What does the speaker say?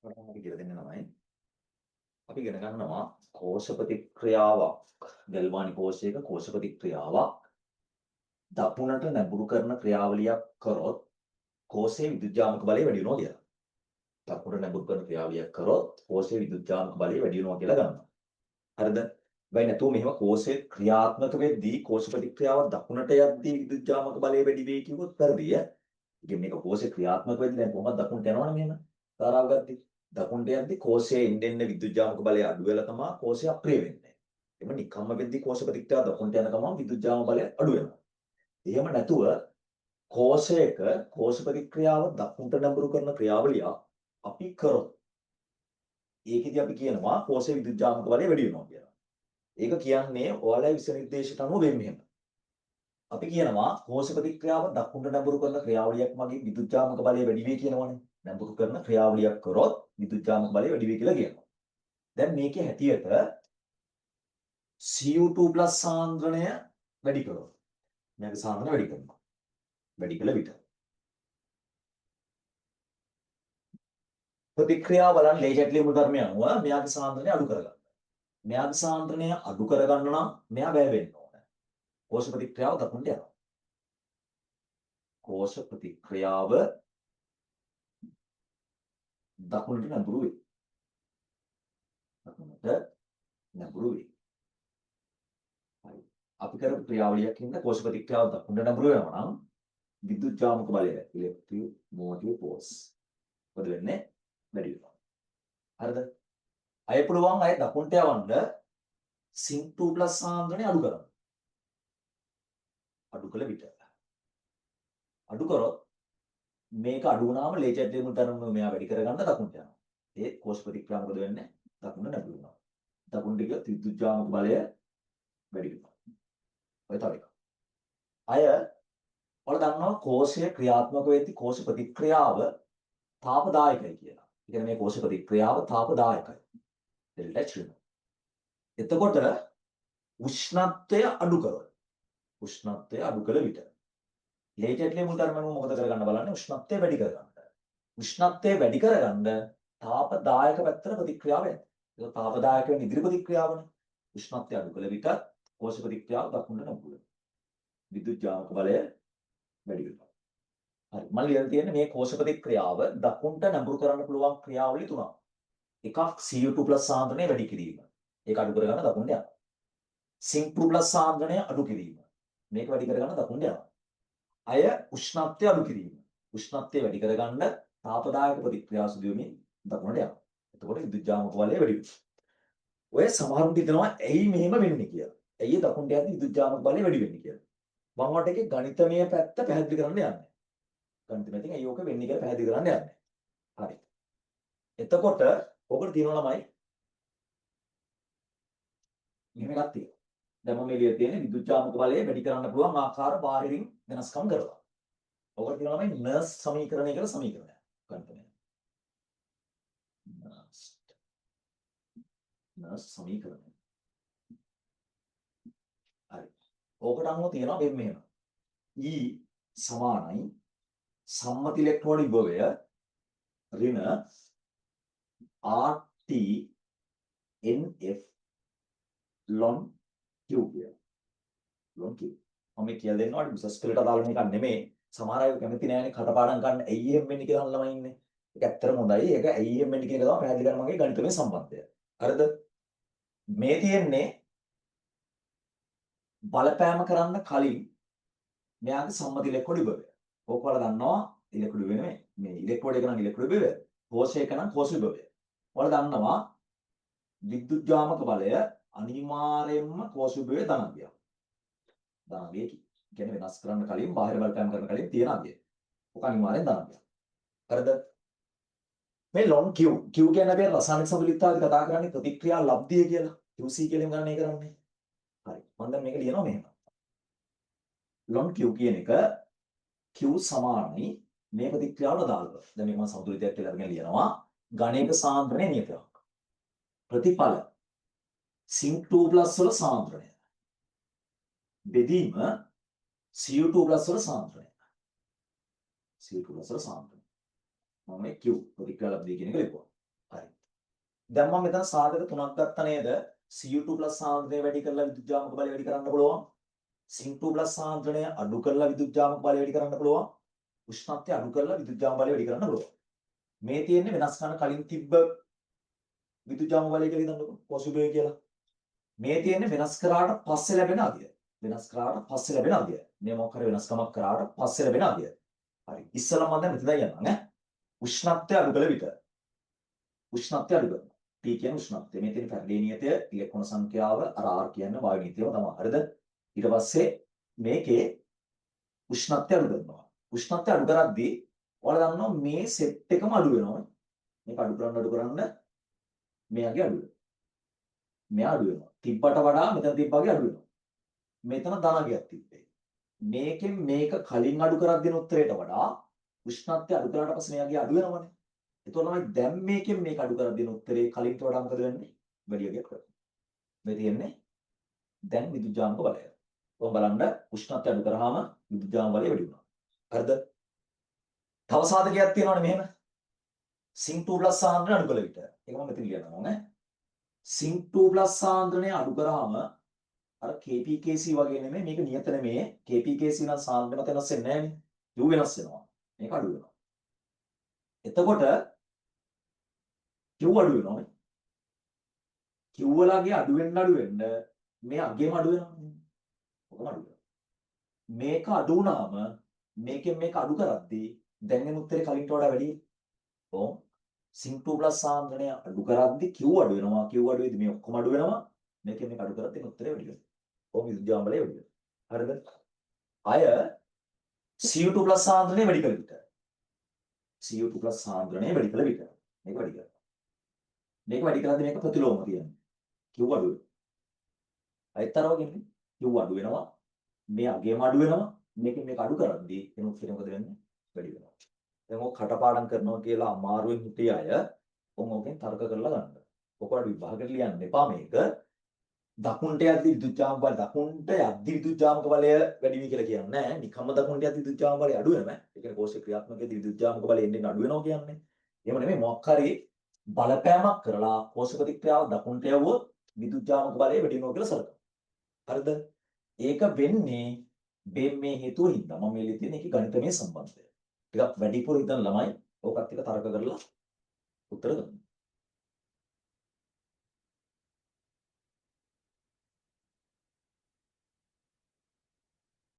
පටන් අපි කියලා දෙන්න ළමයි. අපි ඉගෙන ගන්නවා කෝෂ ප්‍රතික්‍රියාවක් ගල්වානි කෝෂයක කෝෂ ප්‍රතික්‍රියාවක් දකුණට නැඹුරු කරන ක්‍රියාවලියක් කරොත් කෝෂයේ විදුජාමක බලය වැඩි වෙනවා කියලා. දකුණට නැඹුරු කරන ක්‍රියාවලියක් කරොත් කෝෂයේ විදුජාමක බලය වැඩි වෙනවා කියලා ගන්නවා. හරිද? වෙයි නැතුව මෙහෙම කෝෂයේ ක්‍රියාත්මක වෙද්දී කෝෂ ප්‍රතික්‍රියාව දකුණට යද්දී විදුජාමක බලය වැඩි වෙයි කිව්වොත් වැරදිය. ඉතින් මේක කෝෂයේ ක්‍රියාත්මක වෙද්දී දැන් කොහොමද දකුණට යනවනේ මෙහෙම. තාරාව ගත්තී. දකුණට යද්දී කෝෂයේ එන්න විදුජාමක බලය අඩු වෙලා තමයි කෝෂය අප්‍රිය වෙන්නේ. එම නිකම්ම වෙද්දී කෝෂ ප්‍රතික්‍රියාව දකුණට යන ගමන් විදුජාමක බලය අඩු වෙනවා. එහෙම නැතුව කෝෂයක කෝෂ ප්‍රතික්‍රියාව දකුණට නැඹුරු කරන ක්‍රියාවලිය අපි කරොත් ඒකෙදි අපි කියනවා කෝෂයේ විදුජාමක බලය වැඩි වෙනවා කියලා. ඒක කියන්නේ ඔයාලගේ විෂනිර්දේශයට අනුව වෙන්නේ මෙහෙම. අපි කියනවා කෝෂ ප්‍රතික්‍රියාව දකුණට නැඹුරු කරන ක්‍රියාවලියක් මගින් විදුජාමක බලය වැඩි වෙයි කියනවනේ. නැඹුරු කරන ක්‍රියාවලියක් කරොත් විදුජාමක බලය වැඩි වෙයි කියලා කියනවා. දැන් මේකේ හැටියට Cu2+ සාන්ද්‍රණය වැඩි කරොත් මෙයාගේ සාන්ද්‍රණය වැඩි කරනවා. වැඩි කළ විට ප්‍රතික්‍රියාව බලන්න ලේජට් ලියුම් ධර්මය අනුව මෙයාගේ සාන්ද්‍රණය අඩු කරගන්න. මෙයාගේ සාන්ද්‍රණය අඩු කරගන්න නම් මෙයා වැය වෙන්න ඕනේ. කෝෂ ප්‍රතික්‍රියාව දකුණට යනවා. කෝෂ ප්‍රතික්‍රියාව දකුණට නැඹුරු වෙයි. දකුණට නැඹුරු වෙයි. හරි. අපි කරපු ක්‍රියාවලියක් හින්දා කෝෂ ප්‍රතික්‍රියාව දකුණට නැඹුරු වෙනවා නම් විදුජාමක බලය ඉලෙක්ට්‍රික් මොටිව් ෆෝස් මොකද වෙන්නේ? වැඩි වෙනවා. හරිද? අය පුළුවන් අය දකුණට යවන්න Zinc2+ සාන්ද්‍රණය අඩු කරන්න. අඩු කළ විට. අඩු කරොත් මේක අඩු වුණාම ලේජර් ලියුම් තරම මෙයා වැඩි කරගන්න දකුණට යනවා. ඒ කෝෂ ප්‍රතික්‍රියාව මොකද වෙන්නේ? දකුණට නැඹුරු වෙනවා. දකුණට ගියොත් විදුජාමක බලය වැඩි වෙනවා. ඔය තව එකක්. අය ඔයාලා දන්නවා කෝෂයේ ක්‍රියාත්මක වෙද්දී කෝෂ ප්‍රතික්‍රියාව තාපදායකයි කියලා. ඒ කියන්නේ මේ කෝෂ ප්‍රතික්‍රියාව තාපදායකයි. ඩෙල්ටා H වෙනවා. එතකොට උෂ්ණත්වය අඩු කරොත් උෂ්ණත්වය අඩු කළ විට ලේජර් ලියුම් ධර්මම මොකද කරගන්න බලන්නේ උෂ්ණත්වය වැඩි කරගන්න. උෂ්ණත්වය වැඩි කරගන්න තාපදායක පැත්තට ප්‍රතික්‍රියාව යනවා. ඒක තාපදායක වෙන ඉදිරි ප්‍රතික්‍රියාවනේ. උෂ්ණත්වය අඩු කළ විට කෝෂ ප්‍රතික්‍රියාව දකුණට නැඹුරු වෙනවා. විදුජාමක බලය වැඩි වෙනවා. හරි. මම ලියලා තියෙන්නේ මේ කෝෂ ප්‍රතික්‍රියාව දකුණට නැඹුරු කරන්න පුළුවන් ක්‍රියාවලිය තුනක්. එකක් Cu2+ සාන්ද්‍රණය වැඩි කිරීම. ඒක අඩු කරගන්න දකුණට යනවා. Zinc2+ සාන්ද්‍රණය අඩු කිරීම. මේක වැඩි කරගන්න දකුණට යනවා. අය උෂ්ණත්වය අඩු කිරීම. උෂ්ණත්වය වැඩි කරගන්න තාපදායක ප්‍රතික්‍රියා සිදු වෙමින් දකුණට යනවා. එතකොට විදුජාමක බලය වැඩි වෙනවා. ඔය සමහරුන්ට හිතනවා ඇයි මෙහෙම වෙන්නේ කියලා. ඇයි දකුණට යද්දි විදුජාමක බලය වැඩි වෙන්නේ කියලා. මම වට එකේ ගණිතමය පැත්ත පැහැදිලි කරන්න යන්නේ. ගණිතමයෙන් ඇයි ඕක වෙන්නේ කියලා පැහැදිලි කරන්න යන්නේ. හරි. එතකොට ඔකට තියෙනවා ළමයි මෙහෙම එකක් තියෙනවා. දැන් මම එළිය තියෙන්නේ විදුජාමක බලය වැඩි කරන්න පුළුවන් ආකාර බාහිරින් වෙනස්කම් කරලා. ඔකට තියෙනවා ළමයි නර්ස් සමීකරණය කියලා සමීකරණයක්. ගණිතමය. නර්ස් සමීකරණය. හරි. ඕකට අනුව තියෙනවා මෙහෙම. E සමානයි සම්මත ඉලෙක්ට්‍රෝන විභවය ඍණ RT NF ln Q කියලා. ln Q. මම කියලා දෙන්නවා උසස් පෙළට අදාළ මේක නෙමෙයි. සමහර අය කැමති නෑනේ කටපාඩම් ගන්න ඇයි එහෙම වෙන්නේ කියලා අහන ළමයි ඉන්නේ. ඒක ඇත්තටම හොඳයි. ඒක ඇයි එහෙම වෙන්නේ කියන එක තමයි පැහැදිලි කරන්න මගේ ගණිතමය සම්බන්ධය. හරිද? මේ තියෙන්නේ බලපෑම කරන්න කලින් මෙයාගේ සම්මත ඉලෙක්ට්‍රෝන විභවය. ඕක ඔයාලා දන්නවා ඉලෙක්ට්‍රෝන විභවය නෙමෙයි. මේ ඉලෙක්ට්‍රෝඩ එක නම් ඉලෙක්ට්‍රෝන විභවය. කෝෂයක නම් කෝෂ විභවය. ඔයාලා දන්නවා විදුජාමක බලය අනිවාර්යයෙන්ම කෝෂ විභවයේ ධනාංගයක්. ධනාංගය කියන්නේ වෙනස් කරන්න කලින් බාහිර බලපෑම් කරන කලින් තියෙන අංගය. ඔක අනිවාර්යෙන් ධනාංගයක්. හරිද? මේ ln Q කියන්නේ අපි රසායනික සමතුලිතතාවය කතා කරන්නේ ප්‍රතික්‍රියා ලබ්ධිය කියලා. QC කියලා ගණනය කරන්නේ. හරි. මම දැන් මේක ලියනවා මෙහෙම. ln Q කියන එක Q සමානයි මේ ප්‍රතික්‍රියාවට අදාළව. දැන් මේක මම සමතුලිතයක් කියලා අරගෙන ලියනවා. ගණේක සාන්ද්‍රණය නියතයක්. ප්‍රතිඵල Zinc2+ වල සාන්ද්‍රණය. බෙදීම Cu2+ වල සාන්ද්‍රණය. Cu2+ වල සාන්ද්‍රණය. මම මේ Q ප්‍රතික්‍රියා ලබ්ධිය කියන එක ලියුවා. දැන් මම මෙතන සාධක තුනක් ගත්තා නේද? Cu2+ සාන්ද්‍රණය වැඩි කරලා විදුජ්ජාමක බලය වැඩි කරන්න පුළුවන්. Cu2+ සාන්ද්‍රණය අඩු කරලා විදුජ්ජාමක බලය වැඩි කරන්න පුළුවන්. උෂ්ණත්වය අඩු කරලා විදුජ්ජාමක බලය වැඩි කරන්න පුළුවන්. මේ තියෙන්නේ වෙනස් කරන කලින් තිබ්බ විදුජ්ජාමක බලය කියලා හිතන්නකෝ. කොසුබේ කියලා. මේ තියෙන්නේ වෙනස් කරාට පස්සේ ලැබෙන අගය. වෙනස් කරාට පස්සේ ලැබෙන අගය. මේ මොකක් හරි වෙනස්කමක් කරාට පස්සේ ලැබෙන අගය. හරි. ඉස්සෙල්ලා මම දැන් මෙතන යනවා නේ. උෂ්ණත්වය අඩු කළ විට. උෂ්ණත්වය අඩු කරනවා. T කියන්නේ උෂ්ණත්වය. මේ තියෙන ෆැරඩේ නියතය ඉලෙක්ට්‍රෝන සංඛ්‍යාව අර R කියන්නේ වායු නියතයම තමයි. හරිද? ඊට පස්සේ මේකේ උෂ්ණත්වය අඩු කරනවා. උෂ්ණත්වය අඩු කරද්දී ඔයාලා දන්නවා මේ සෙට් එකම අඩු වෙනවා. මේක අඩු කරන්න මෙයාගේ අඩු වෙනවා. මෙයා අඩු වෙනවා. තිබ්බට වඩා මෙතන තිබ්බාගේ අඩු වෙනවා. මෙතන ධනගයක් තිබ්බේ. මේකෙන් මේක කලින් අඩු කරක් දෙන උත්තරයට වඩා උෂ්ණත්වය අඩු කරාට පස්සේ මෙයාගේ අඩු වෙනවනේ. ඒතකොට තමයි දැන් මේකෙන් මේක අඩු කරක් දෙන උත්තරේ කලින්ට වඩා මොකද වෙන්නේ? වැඩි අගයක් කරනවා. මේ තියෙන්නේ දැන් විදුජ්ජාමක බලය. ඔබ බලන්න උෂ්ණත්වය අඩු කරාම විදුජ්ජාමක බලය වැඩි වෙනවා. හරිද? තව සාධකයක් තියෙනවනේ මෙහෙම. Cu2+ සාන්ද්‍රණය අඩු කළ විට. ඒක මම මෙතන ලියනවා නේ. Cu2+ සාන්ද්‍රණය අඩු කරාම අර KPKC වගේ නෙමෙයි මේක නියත නෙමෙයි. KPKC නම් සාන්ද්‍රණය මත වෙනස් වෙන්නේ නැහැනේ. U වෙනස් වෙනවා. මේක අඩු වෙනවා. එතකොට Q අඩු වෙනවා. Q වලගේ අඩු වෙන්න මේ අගයම අඩු වෙනවා. ඔකම අඩු වෙනවා. මේක අඩු වුණාම මේකෙන් මේක අඩු කරද්දී දැන් එන උත්තරේ කලින්ට වඩා වැඩි. ඔව්. Cu2+ සාන්ද්‍රණය අඩු කරද්දී Q අඩු වෙනවා. Q අඩු වෙද්දී මේ ඔක්කොම අඩු වෙනවා. මේකෙන් මේක අඩු කරද්දී උත්තරේ වැඩි වෙනවා. ඔව් විදුජ්ජාමක බලය වැඩි වෙනවා. හරිද? අය Cu2+ සාන්ද්‍රණය වැඩි කළ විට. Cu2+ සාන්ද්‍රණය වැඩි කළ විට. මේක වැඩි කරනවා. මේක වැඩි කරද්දී මේක ප්‍රතිලෝම තියෙනවා. Q අඩු වෙනවා. අයිතර වගේනේ. Q අඩු වෙනවා. මේ අගයම අඩු වෙනවා. මේකෙන් මේක අඩු කරද්දී එන උත්තරේ මොකද වෙන්නේ? වැඩි වෙනවා. දැන් ඔක කටපාඩම් කරනවා කියලා අමාරුවෙන් හිටිය අය ඕකෙන් තර්ක කරලා ගන්න. ඔකට විභාගෙට ලියන්න එපා මේක. දකුණට යද්දි විදුජ්ජාමක බලය දකුණට යද්දි විදුජ්ජාමක බලය වැඩි වෙයි කියලා කියන්නේ නැහැ. නිකම්ම දකුණට යද්දි විදුජ්ජාමක බලය අඩු වෙනවා. ඒ කියන්නේ කෝෂේ ක්‍රියාත්මකයේදී විදුජ්ජාමක බලය එන්නේ අඩු වෙනවා කියන්නේ. එහෙම නෙමෙයි මොකක් හරි බලපෑමක් කරලා කෝෂ ප්‍රතික්‍රියාව දකුණට යවුවොත් විදුජ්ජාමක බලය වැඩි වෙනවා කියලා සලකනවා. හරිද? ඒක වෙන්නේ මේ හේතුව හින්දා. මම මේ ලියලා තියෙන එකේ ගණිතමය සම්බන්ධය. ටිකක් වැඩිපුර ඉඳන් ළමයි ඕකත් එක්ක තර්ක කරලා උත්තර ගන්න.